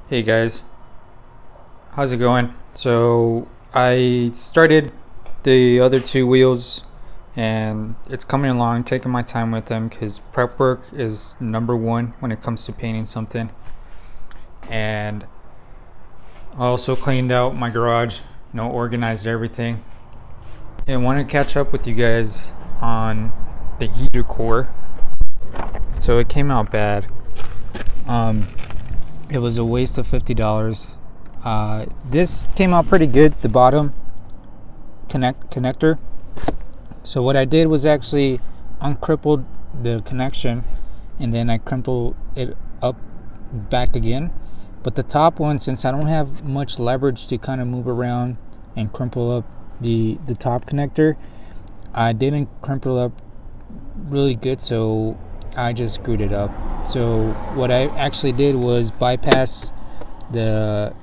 Hey guys, how's it going? So I started the other two wheels and it's coming along, taking my time with them because prep work is number one when it comes to painting something. And I also cleaned out my garage, organized everything. And want to catch up with you guys on the heater core. So it came out bad. It was a waste of $50. This came out pretty good, the bottom connector. So what I did was actually uncrippled the connection and then I crimpled it up back again. But the top one, since I don't have much leverage to kind of move around and crimple up the top connector, I didn't crimple up really good, so I just screwed it up. So what I actually did was bypass the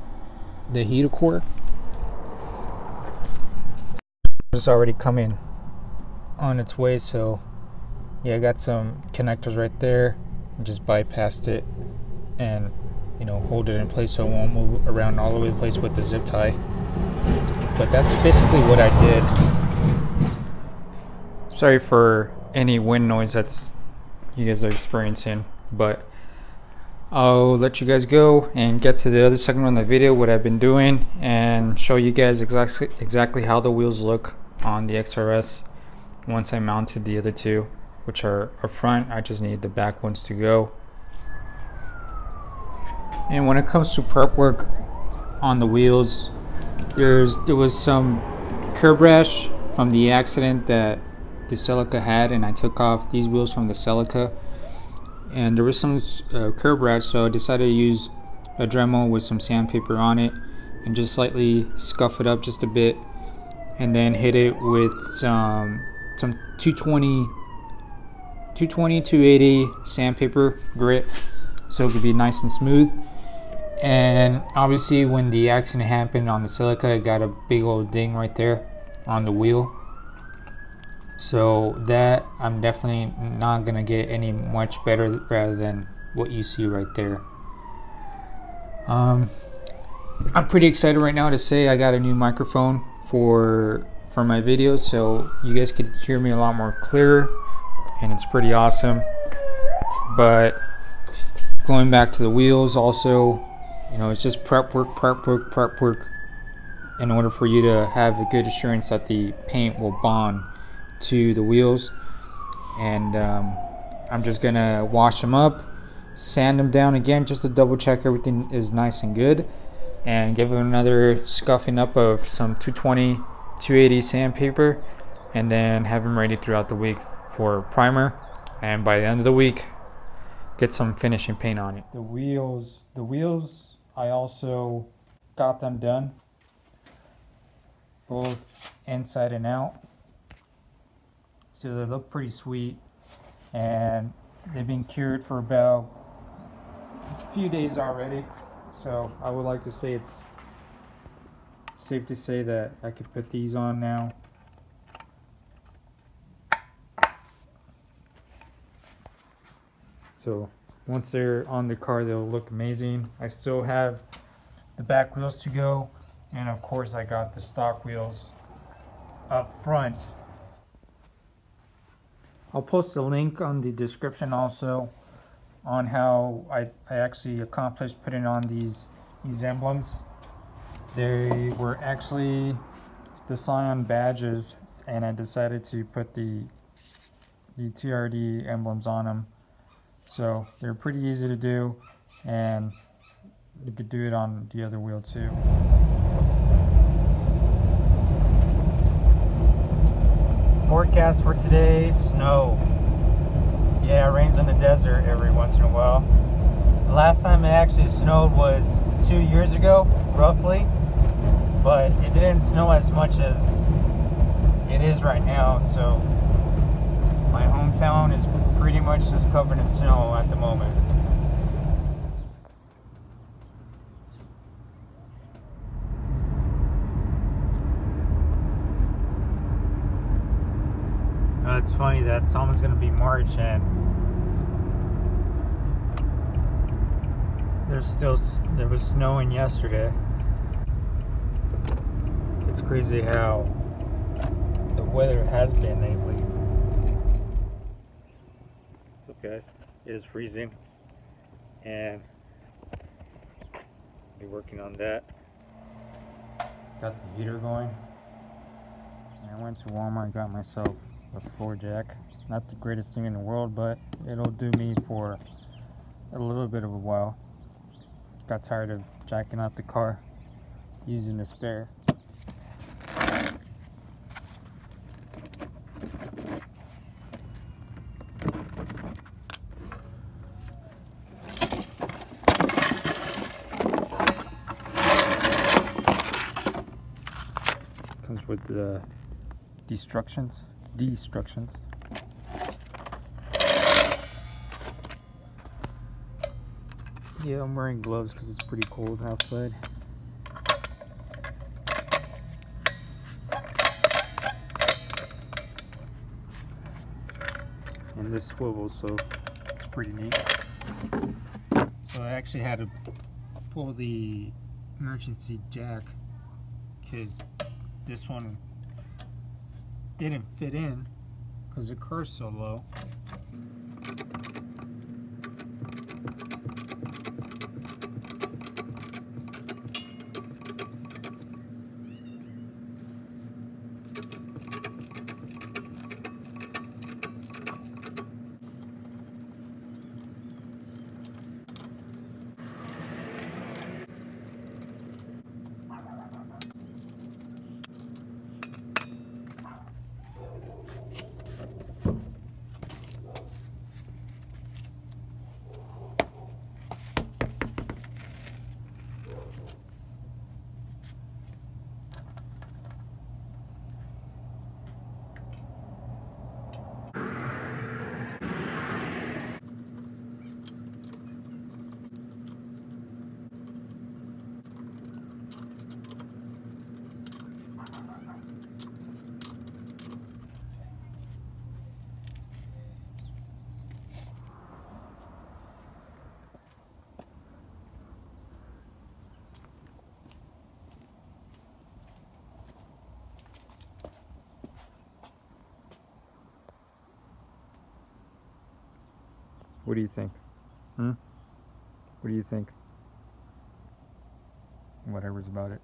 heater core. It's already coming on its way, so yeah, I got some connectors right there and just bypassed it and hold it in place so it won't move around all over the place with the zip tie. But that's basically what I did. Sorry for any wind noise that's you guys are experiencing, but I'll let you guys go and get to the other segment of the video, what I've been doing, and show you guys exactly how the wheels look on the XRS once I mounted the other two, which are up front. I just need the back ones to go. And when it comes to prep work on the wheels, there was some curb rash from the accident that the Celica had, and I took off these wheels from the Celica, and there was some curb rash, so I decided to use a Dremel with some sandpaper on it and just slightly scuff it up just a bit, and then hit it with some 220 280 sandpaper grit so it could be nice and smooth. And obviously when the accident happened on the Celica, it got a big old ding right there on the wheel. So that I'm definitely not gonna get any much better rather than what you see right there. I'm pretty excited right now to say I got a new microphone for my videos, so you guys could hear me a lot more clearer, and it's pretty awesome. But going back to the wheels also, it's just prep work in order for you to have a good assurance that the paint will bond to the wheels. And I'm just gonna wash them up, sand them down again just to double check everything is nice and good, and give them another scuffing up of some 220 280 sandpaper, and then have them ready throughout the week for primer, and by the end of the week get some finishing paint on it. The wheels I also got them done, both inside and out. So they look pretty sweet, and they've been cured for about a few days already. So I would like to say it's safe to say that I could put these on now. So once they're on the car, they'll look amazing. I still have the back wheels to go, and of course I got the stock wheels up front. I'll post a link on the description also on how I actually accomplished putting on these emblems. They were actually the Scion badges, and I decided to put the TRD emblems on them. So they're pretty easy to do, and you could do it on the other wheel too. Forecast for today: snow. Yeah, it rains in the desert every once in a while. The last time it actually snowed was 2 years ago, roughly, but it didn't snow as much as it is right now. So my hometown is pretty much just covered in snow at the moment. It's funny that it's almost going to be March and There was snowing yesterday. It's crazy how the weather has been lately. What's up, guys? It is freezing, and be working on that. Got the heater going. And I went to Walmart and got myself a floor jack. Not the greatest thing in the world, but it'll do me for a little bit of a while. Got tired of jacking out the car using the spare. Comes with the destructions. Yeah, I'm wearing gloves because it's pretty cold outside. And this swivels, so it's pretty neat. So I actually had to pull the emergency jack because this one didn't fit in because the car's so low. What do you think? What do you think? Whatever's about it.